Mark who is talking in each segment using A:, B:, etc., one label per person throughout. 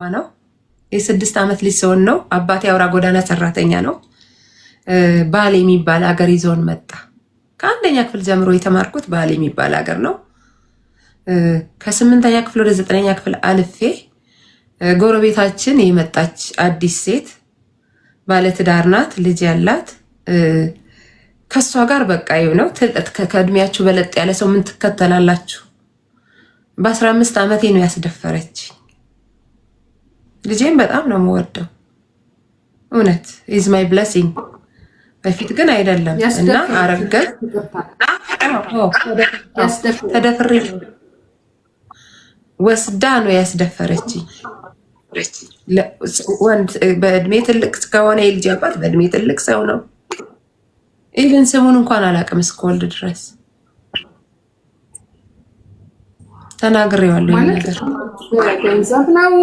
A: ነው። የ6 ዓመት ልጅ ሰውን ነው። አባቴ አውራ ጎዳና ሰራተኛ ነው። ባሌ የሚባል ሀገር ይዞን መጣ። ከአንደኛ ክፍል ጀምሮ የተማርኩት ባሌ የሚባል ሀገር ነው። ከ8ኛ ክፍል ወደ 9ኛ ክፍል አልፌ ጎረቤታችን የመጣች አዲስ ሴት ባለትዳር ናት፣ ልጅ ያላት። ከሷ ጋር በቃ ነው ከእድሜያችሁ በለጥ ያለ ሰው ምን ትከተላላችሁ? በ15 ዓመቴ ነው ያስደፈረች። ልጄን በጣም ነው የምወደው። እውነት ኢዝ ማይ ብለሲንግ። በፊት ግን አይደለም እና አረገዝ ተደፍሬ ወስዳ ነው ያስደፈረች። ወንድ በእድሜ ትልቅ ከሆነ የልጅ አባት በእድሜ ትልቅ ሰው ነው። ኢቨን ስሙን እንኳን አላውቅም እስከወልድ ድረስ ተናግሬዋለሁ። ነገር
B: ገንዘብ ነው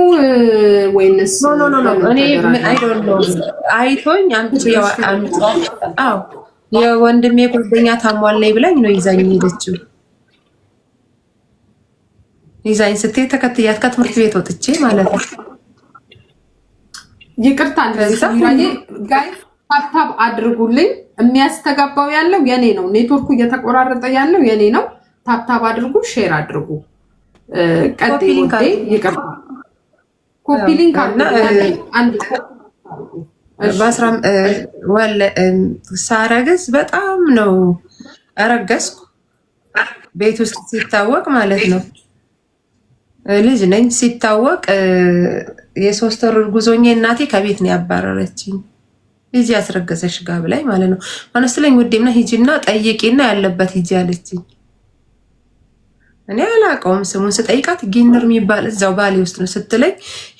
B: ወይንስ
A: አይቶኝ የወንድሜ ጓደኛ ታሟል ላይ ብላኝ ነው ይዛኝ ሄደችው። ይዛኝ ስትሄድ ተከትያት ከትምህርት ቤት ወጥቼ ማለት ነው።
B: ይቅርታ ጋይ ታፕታፕ አድርጉልኝ። የሚያስተጋባው ያለው የኔ ነው። ኔትወርኩ እየተቆራረጠ ያለው የኔ ነው። ታፕታፕ አድርጉ፣ ሼር አድርጉ። ኮፒ ሊንክ
A: ሳረግዝ በጣም ነው አረገዝኩ። ቤት ውስጥ ሲታወቅ ማለት ነው ልጅ ነኝ ሲታወቅ የ3 ወር ጉዞኛ እናቴ ከቤት ነው ያባረረችኝ። ልጅ ያስረገዘሽ ጋር ብላይ ማለት ነው። አነስተለኝ ውዴምና ሂጂና ጠይቂና ያለበት ሂጂ አለችኝ። እኔ አላውቀውም ስሙን ስጠይቃት ጊንር የሚባል እዛው ባሌ ውስጥ ነው ስትለኝ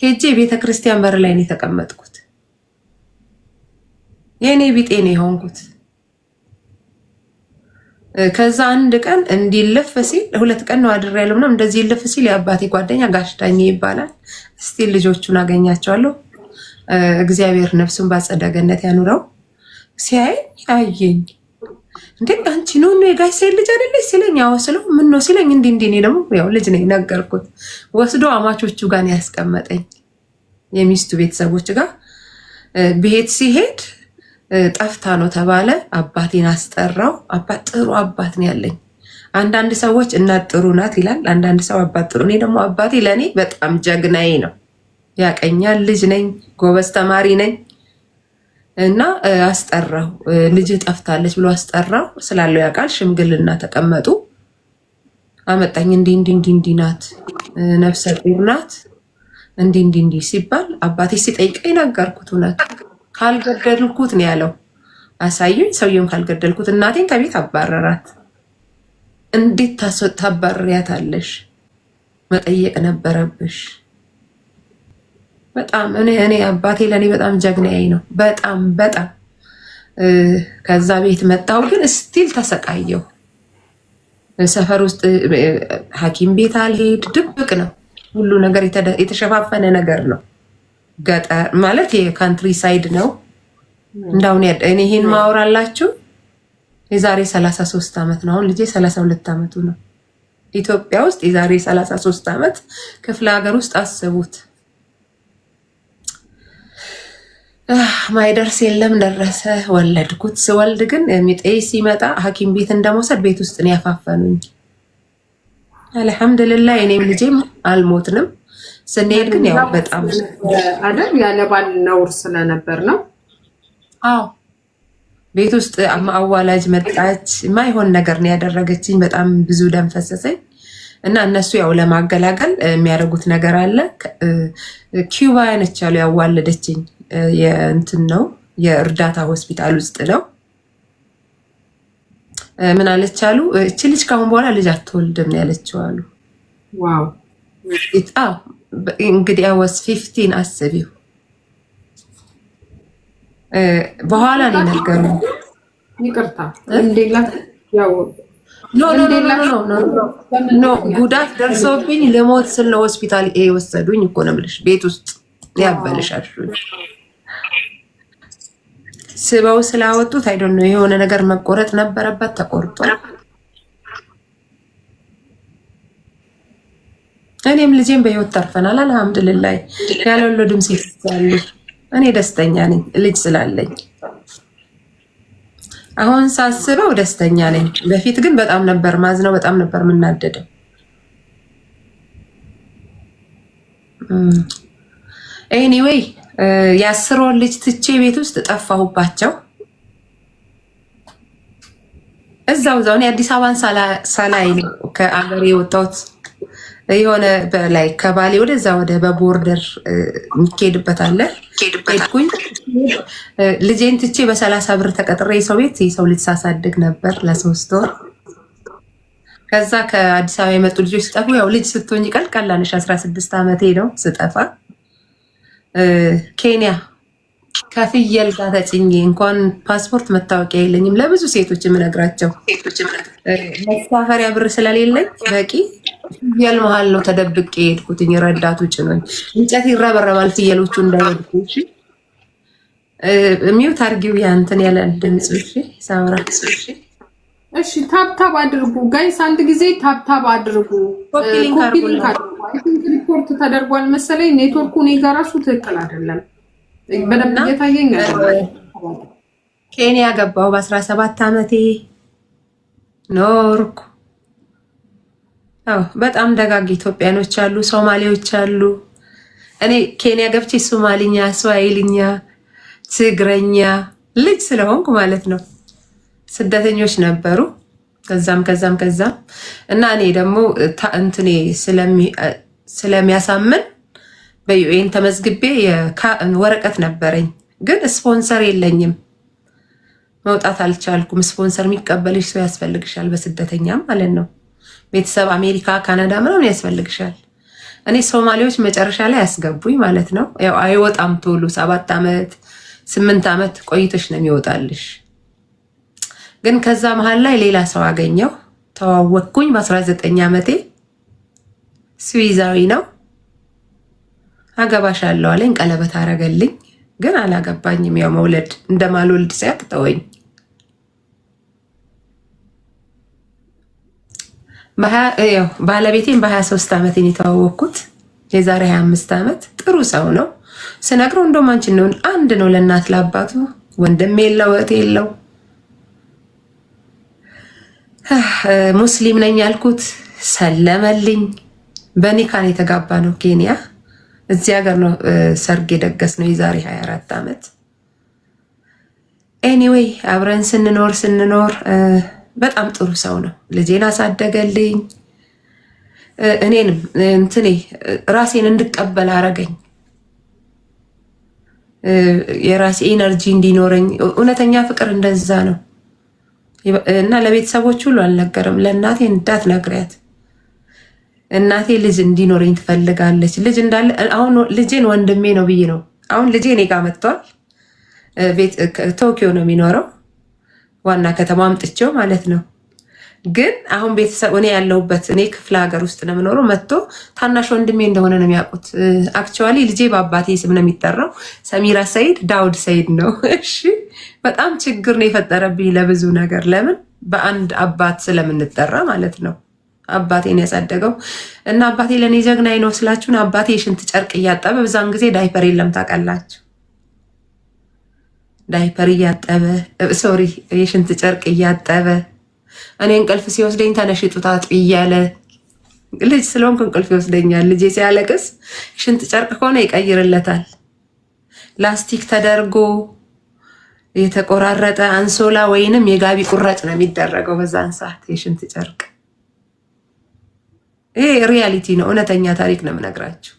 A: ሄጄ ቤተክርስቲያን በር ላይ ነው የተቀመጥኩት። የኔ ቢጤ ነው የሆንኩት። ከዛ አንድ ቀን እንዲልፍ ሲል 2 ቀን ነው አድሬ ያለው ምናምን እንደዚህ ይልፍ ሲል የአባቴ ጓደኛ ጋሽ ዳኜ ይባላል። እስቲ ልጆቹን አገኛቸዋለሁ። እግዚአብሔር ነፍሱን ባጸደ ገነት ያኑረው። ሲያይ አየኝ። እንዴ አንቺ ነው የጋሽ ሰይድ ልጅ አይደለሽ ሲለኝ አዎ ስለው ምን ነው ሲለኝ እንዲህ እኔ ደግሞ ያው ልጅ ነኝ ነገርኩት። ወስዶ አማቾቹ ጋር ነው ያስቀመጠኝ፣ የሚስቱ ቤተሰቦች ጋር። ቤት ሲሄድ ጠፍታ ነው ተባለ። አባቴን አስጠራው። አባት ጥሩ አባት ነው ያለኝ። አንዳንድ ሰዎች እናት ጥሩ ናት ይላል፣ አንዳንድ ሰው አባት ጥሩ። እኔ ደግሞ አባቴ ለእኔ በጣም ጀግናዬ ነው። ያቀኛል። ልጅ ነኝ፣ ጎበዝ ተማሪ ነኝ። እና አስጠራው። ልጅ ጠፍታለች ብሎ አስጠራው። ስላለው ያውቃል። ሽምግልና ተቀመጡ። አመጣኝ። እንዲህ ናት፣ ነፍሰ ጡር ናት፣ እንዲህ ሲባል አባቴ ሲጠይቀኝ ነገርኩት። እውነት ካልገደልኩት ነው ያለው። አሳዩኝ። ሰውየውን ካልገደልኩት እናቴን ከቤት አባረራት። እንዴት ታባርሪያታለሽ? መጠየቅ ነበረብሽ። በጣም እኔ አባቴ ለእኔ በጣም ጀግናዬ ነው። በጣም ከዛ ቤት መጣሁ፣ ግን ስቲል ተሰቃየሁ። ሰፈር ውስጥ ሐኪም ቤት አልሄድ፣ ድብቅ ነው ሁሉ ነገር፣ የተሸፋፈነ ነገር ነው። ገጠር ማለት የካንትሪ ሳይድ ነው። እንዳሁን እኔ ይሄን ማወራላችሁ የዛሬ 33 ዓመት ነው። አሁን ልጄ 32 ዓመቱ ነው። ኢትዮጵያ ውስጥ የዛሬ 33 ዓመት ክፍለ ሀገር ውስጥ አስቡት። ማይደርስ የለም ደረሰ። ወለድኩት። ስወልድ ግን ሚጤ ሲመጣ ሐኪም ቤት እንደመውሰድ ቤት ውስጥ ነው ያፋፈኑኝ። አልሐምዱሊላህ እኔም ልጄም አልሞትንም። ስንሄድ ግን ያው በጣም
B: አይደል ያለ ባል ነውር ስለነበር ነው።
A: አዎ ቤት ውስጥ አዋላጅ መጣች። የማይሆን ነገር ነው ያደረገችኝ። በጣም ብዙ ደም ፈሰሰኝ እና እነሱ ያው ለማገላገል የሚያደርጉት ነገር አለ። ኪዩባ ነች ያሉ ያዋለደችኝ የእንትን ነው የእርዳታ ሆስፒታል ውስጥ ነው። ምን አለች አሉ፣ እቺ ልጅ ካሁን በኋላ ልጅ አትወልድም ነው ያለችው አሉ።
B: ዋው
A: እንግዲህ አወስ 15 አስቢው። በኋላ ነው ነገሩኝ።
B: ይቅርታ እንዴላት ያው
A: ኖ ጉዳት ደርሶብኝ ለሞት ስለ ሆስፒታል ወሰዱኝ እኮ ነው የምልሽ። ቤት ውስጥ ያበልሻሹኝ ስበው ስላወጡት አይ ዶንት ኖ የሆነ ነገር መቆረጥ ነበረበት፣ ተቆርጦ እኔም ልጄም በህይወት ተርፈናል። አልሐምዱሊላህ ያልወለዱም ሴቶች አሉ። እኔ ደስተኛ ነኝ ልጅ ስላለኝ። አሁን ሳስበው ደስተኛ ነኝ። በፊት ግን በጣም ነበር ማዝነው፣ በጣም ነበር የምናደደው። ኤኒዌይ የ10 ወር ልጅ ትቼ ቤት ውስጥ ጠፋሁባቸው። እዛው እኔ አዲስ አበባን ሳላይ ነው ከአገሬ የወጣሁት። የሆነ በላይ ከባሌ ወደዛ ወደ በቦርደር የሚኬድበት አለ። ሄድኩኝ። ልጄን ትቼ በ30 ብር ተቀጥሬ የሰው ቤት የሰው ልጅ ሳሳድግ ነበር ለ3 ወር። ከዛ ከአዲስ አበባ የመጡ ልጆች ስጠፉ፣ ያው ልጅ ስትሆኝ ቀልቀላነሽ 16 ዓመቴ ነው ስጠፋ። ኬንያ ከፍየል ጋር ተጭኜ እንኳን ፓስፖርት መታወቂያ የለኝም። ለብዙ ሴቶች የምነግራቸው መሳፈሪያ ብር ስለሌለኝ በቂ ፍየል መሀል ነው ተደብቄ የሄድኩትኝ። ረዳቱ ጭኖኝ እንጨት ይረበረባል ፍየሎቹ እንዳይወድቁ። ሚውት አርጊው ያንተን ያለ ድምጽ። ሳውራ
B: እሺ፣ ታብታብ አድርጉ ጋይስ፣ አንድ ጊዜ ታብታብ አድርጉ። ሪፖርት ተደርጓል መሰለኝ። ኔትወርኩ እኔ ጋር ራሱ ትክክል አይደለም፣ በደንብ እየታየኝ አይደለም።
A: ኬንያ ገባሁ በ17 ዓመቴ ኖርኩ። በጣም ደጋግ ኢትዮጵያኖች አሉ፣ ሶማሌዎች አሉ። እኔ ኬንያ ገብቼ ሶማሊኛ፣ ስዋሂልኛ፣ ትግረኛ ልጅ ስለሆንኩ ማለት ነው። ስደተኞች ነበሩ ከዛም እና እኔ ደግሞ እንትኔ ስለሚያሳምን በዩኤን ተመዝግቤ ወረቀት ነበረኝ፣ ግን ስፖንሰር የለኝም። መውጣት አልቻልኩም። ስፖንሰር የሚቀበልሽ ሰው ያስፈልግሻል፣ በስደተኛም ማለት ነው። ቤተሰብ አሜሪካ፣ ካናዳ ምናምን ያስፈልግሻል። እኔ ሶማሌዎች መጨረሻ ላይ ያስገቡኝ ማለት ነው። ያው አይወጣም ቶሎ 7 ዓመት 8 ዓመት ቆይቶች ነው የሚወጣልሽ። ግን ከዛ መሀል ላይ ሌላ ሰው አገኘው፣ ተዋወቅኩኝ። በ19 ዓመቴ ስዊዛዊ ነው። አገባሻለሁ አለኝ፣ ቀለበት አረገልኝ። ግን አላገባኝም። ያው መውለድ እንደማልወልድ ሲያቅ ተወኝ። ባለቤቴን በ23 ዓመት የተዋወቅኩት፣ የዛሬ 25 ዓመት። ጥሩ ሰው ነው ስነግረው፣ እንደውም አንቺን ነው አንድ ነው ለእናት ለአባቱ፣ ወንድም የለው እህት የለው። ሙስሊም ነኝ ያልኩት ሰለመልኝ። በኒካን የተጋባ ነው ኬንያ። እዚህ ሀገር ነው ሰርግ የደገስ ነው የዛሬ 24 ዓመት። ኤኒዌይ አብረን ስንኖር በጣም ጥሩ ሰው ነው። ልጄን አሳደገልኝ። እኔንም ራሴን እንድቀበል አረገኝ። የራሴ ኤነርጂ እንዲኖረኝ። እውነተኛ ፍቅር እንደዛ ነው። እና ለቤተሰቦች ሁሉ አልነገርም። ለእናቴ እንዳትነግሪያት፣ እናቴ ልጅ እንዲኖረኝ ትፈልጋለች። ልጅ እንዳለ አሁን ልጄን ወንድሜ ነው ብዬ ነው። አሁን ልጄ እኔ ጋር መጥቷል። ቶኪዮ ነው የሚኖረው፣ ዋና ከተማ አምጥቼው ማለት ነው። ግን አሁን ቤተሰብ እኔ ያለሁበት እኔ ክፍለ ሀገር ውስጥ ነው የምኖረው። መጥቶ ታናሽ ወንድሜ እንደሆነ ነው የሚያውቁት። አክቹዋሊ ልጄ በአባቴ ስም ነው የሚጠራው። ሰሚራ ሰይድ ዳውድ ሰይድ ነው። እሺ፣ በጣም ችግር ነው የፈጠረብኝ ለብዙ ነገር። ለምን በአንድ አባት ስለምንጠራ ማለት ነው። አባቴን ያሳደገው እና አባቴ ለእኔ ጀግናይ ነው ስላችሁን፣ አባቴ የሽንት ጨርቅ እያጠበ፣ በዛን ጊዜ ዳይፐር የለም ታውቃላችሁ። ዳይፐር እያጠበ ሶሪ፣ የሽንት ጨርቅ እያጠበ እኔ እንቅልፍ ሲወስደኝ ተነሽ ጡት አጥቢ እያለ፣ ልጅ ስለሆንኩ እንቅልፍ ይወስደኛል። ልጄ ሲያለቅስ ሽንት ጨርቅ ከሆነ ይቀይርለታል። ላስቲክ ተደርጎ የተቆራረጠ አንሶላ ወይንም የጋቢ ቁራጭ ነው የሚደረገው በዛን ሰዓት የሽንት ጨርቅ። ይሄ ሪያሊቲ ነው፣ እውነተኛ ታሪክ ነው የምነግራችሁ።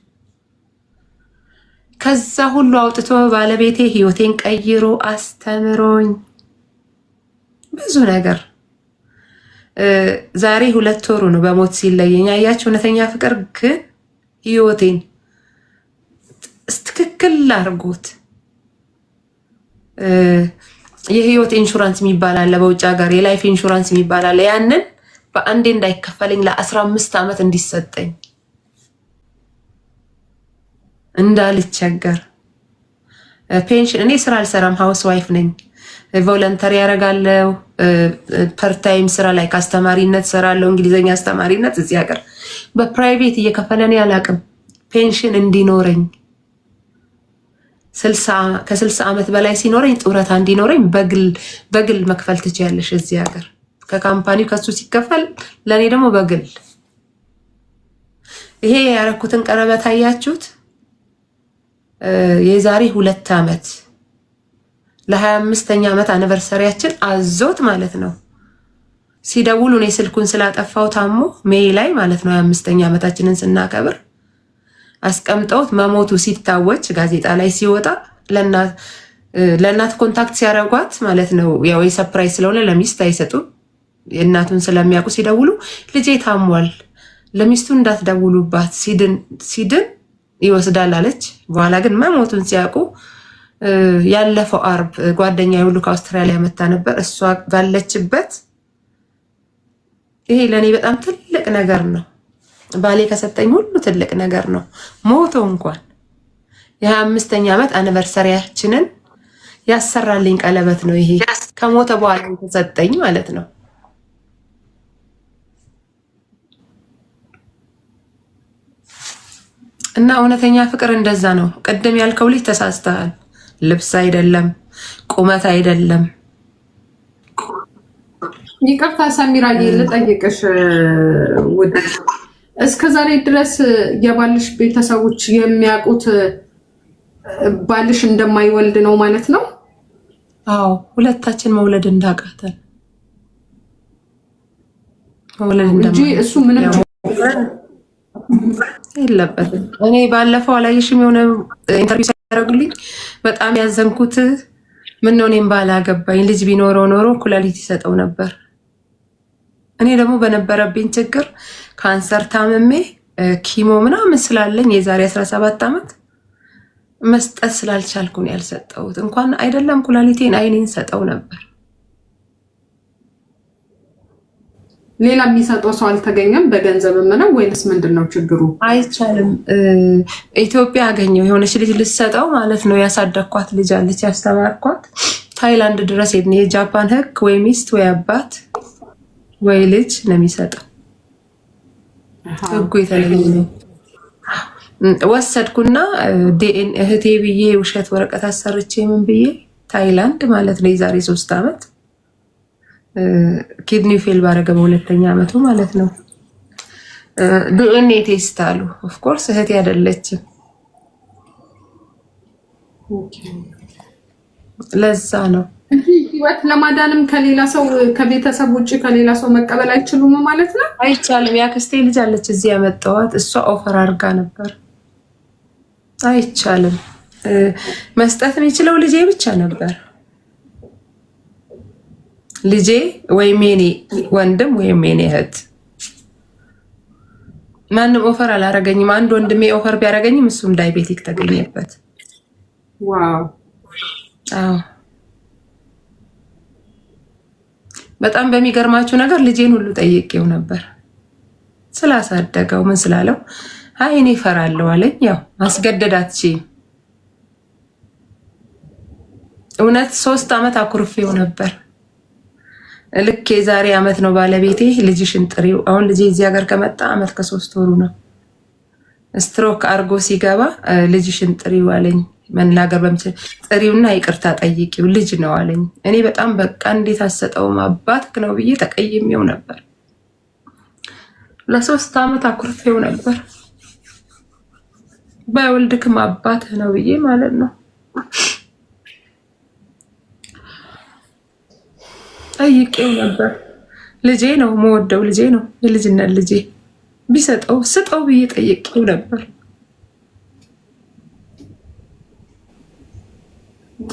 A: ከዛ ሁሉ አውጥቶ ባለቤቴ ህይወቴን ቀይሮ አስተምሮኝ ብዙ ነገር። ዛሬ 2 ወሩ ነው በሞት ሲለየኝ። አያችሁ እውነተኛ ፍቅር ግን ህይወቴን ትክክል አድርጎት። የህይወት ኢንሹራንስ የሚባል አለ በውጭ ሀገር፣ የላይፍ ኢንሹራንስ የሚባል አለ። ያንን በአንዴ እንዳይከፈለኝ ለ15 ዓመት እንዲሰጠኝ እንዳልቸገር። ፔንሽን እኔ ስራ አልሰራም፣ ሃውስ ዋይፍ ነኝ። ቮለንተሪ ያደርጋለሁ። ፐርታይም ስራ ላይ ከአስተማሪነት ሰራለሁ። እንግሊዝኛ አስተማሪነት እዚህ ሀገር በፕራይቬት እየከፈለን ያላቅም ፔንሽን እንዲኖረኝ ከ60 ዓመት በላይ ሲኖረኝ ጡረታ እንዲኖረኝ በግል መክፈል ትችያለሽ እዚህ ሀገር ከካምፓኒው ከሱ ሲከፈል ለኔ ደግሞ በግል ይሄ ያረኩትን ቀለበት አያችሁት የዛሬ 2 ዓመት ለ25ኛ ዓመት አኒቨርሰሪያችን አዞት ማለት ነው ሲደውሉ እኔ ስልኩን ስላጠፋው ታሞ ሜይ ላይ ማለት ነው 25ኛ ዓመታችንን ስናከብር አስቀምጠውት መሞቱ ሲታወጅ ጋዜጣ ላይ ሲወጣ ለእናት ኮንታክት ሲያረጓት ማለት ነው ያው የሰርፕራይዝ ስለሆነ ለሚስት አይሰጡም የእናቱን ስለሚያውቁ ሲደውሉ ልጄ ታሟል ለሚስቱ እንዳትደውሉባት ሲድን ይወስዳል አለች በኋላ ግን መሞቱን ሲያውቁ ያለፈው አርብ ጓደኛዬ ሁሉ ከአውስትራሊያ መጣ ነበር እሷ ባለችበት ይሄ ለኔ በጣም ትልቅ ነገር ነው ባሌ ከሰጠኝ ሁሉ ትልቅ ነገር ነው ሞቶ እንኳን የ25ኛ ዓመት አኒቨርሰሪያችንን ያሰራልኝ ቀለበት ነው ይሄ ከሞተ በኋላ የተሰጠኝ ማለት ነው እና እውነተኛ ፍቅር እንደዛ ነው ቀደም ያልከው ልጅ ተሳስተሃል ልብስ አይደለም ቁመት አይደለም
B: ይቅርታ ሰሚራዬ ልጠይቅሽ ውድ እስከ ዛሬ ድረስ የባልሽ ቤተሰቦች የሚያውቁት ባልሽ እንደማይወልድ ነው ማለት ነው
A: አዎ ሁለታችን መውለድ እንዳቃተን መውለድ
B: እንጂ እሱ ምንም
A: የለበትም እኔ ባለፈው አላየሽም የሆነ ኢንተርቪው ሲያደርጉልኝ በጣም ያዘንኩት ምን ነው እኔም ባላገባኝ ልጅ ቢኖረው ኖሮ ኩላሊት ይሰጠው ነበር እኔ ደግሞ በነበረብኝ ችግር ካንሰር ታምሜ ኪሞ ምናምን ስላለኝ የዛሬ 17 ዓመት መስጠት ስላልቻልኩ ነው ያልሰጠሁት እንኳን አይደለም ኩላሊቴን አይኔን ሰጠው ነበር
B: ሌላ የሚሰጠው ሰው አልተገኘም በገንዘብ ምንም ወይስ ምንድነው ችግሩ
A: አይቻልም ኢትዮጵያ አገኘው የሆነች ልጅ ልሰጠው ማለት ነው ያሳደግኳት ልጅ አለች ያስተማርኳት ታይላንድ ድረስ ሄድን የጃፓን ህግ ወይ ሚስት ወይ አባት ወይ ልጅ ነው የሚሰጠው ህጉ የተለየ ነው ወሰድኩና ዲኤን እህቴ ብዬ ውሸት ወረቀት አሰርቼ ምን ብዬ ታይላንድ ማለት ነው የዛሬ 3 ዓመት ኪድኒ ፌል ባረገ በሁለተኛ ዓመቱ ማለት ነው ዲኤንኤ ቴስት አሉ ኦፍ ኮርስ እህቴ አይደለችም ለዛ ነው
B: ህይወት ለማዳንም ከሌላ ሰው ከቤተሰብ ውጪ ከሌላ ሰው መቀበል አይችሉም ማለት ነው
A: አይቻልም ያክስቴ ልጅ አለች እዚህ ያመጣዋት እሷ ኦፈር አድርጋ ነበር አይቻልም መስጠት የሚችለው ልጄ ብቻ ነበር ልጄ ወይም የኔ ወንድም ወይም የኔ እህት ማንም ኦፈር አላረገኝም አንድ ወንድሜ ኦፈር ቢያረገኝም እሱም ዳይቤቲክ ተገኘበት
B: ዋው
A: አዎ በጣም በሚገርማችሁ ነገር ልጄን ሁሉ ጠይቄው ነበር ስላሳደገው ምን ስላለው አይ እኔ እፈራለሁ አለኝ ያው ማስገደዳች እውነት 3 ዓመት አኩርፌው ነበር ልክ የዛሬ ዓመት ነው ባለቤቴ ልጅሽን ጥሪው አሁን ልጄ እዚህ ሀገር ከመጣ ዓመት ከ3 ወሩ ነው ስትሮክ አርጎ ሲገባ ልጅሽን ጥሪው አለኝ መናገር በምችል ጥሪውና ይቅርታ ጠይቂው ልጅ ነው አለኝ እኔ በጣም በቃ እንዴት አሰጠውም አባትክ ነው ብዬ ተቀይሜው ነበር ለ3 ዓመት አኩርፌው ነበር ባይወልድክም አባትህ ነው ብዬ ማለት ነው ጠይቄው ነበር ልጄ ነው መወደው ልጄ ነው የልጅነት ልጄ ቢሰጠው ስጠው ብዬ ጠይቄው ነበር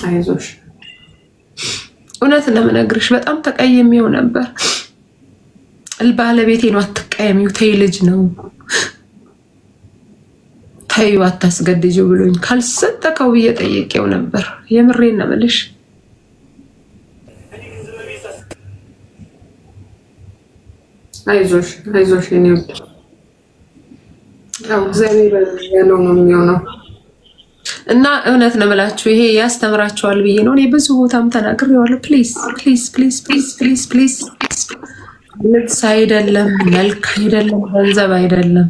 B: አይዞሽ
A: እውነት ለምነግርሽ በጣም ተቀይሜው ነበር ባለቤቴ ነው አትቀየሚው ተይ ልጅ ነው ተይው አታስገድጂው ብሎኝ ካልሰጠከው ብዬ ጠይቄው ነበር የምሬን ነው የምልሽ
B: አይዞሽ አይዞሽ የኔ ውድ ያው እግዚአብሔር ያለው ነው የሚሆነው
A: እና እውነት ነው የምላችሁ ይሄ ያስተምራችኋል ብዬ ነው እኔ ብዙ ቦታም ተናግሬዋለሁ ፕሊዝ ፕሊዝ ፕሊዝ ፕሊዝ ፕሊዝ ፕሊዝ ልብስ አይደለም፣ መልክ አይደለም፣ ገንዘብ አይደለም።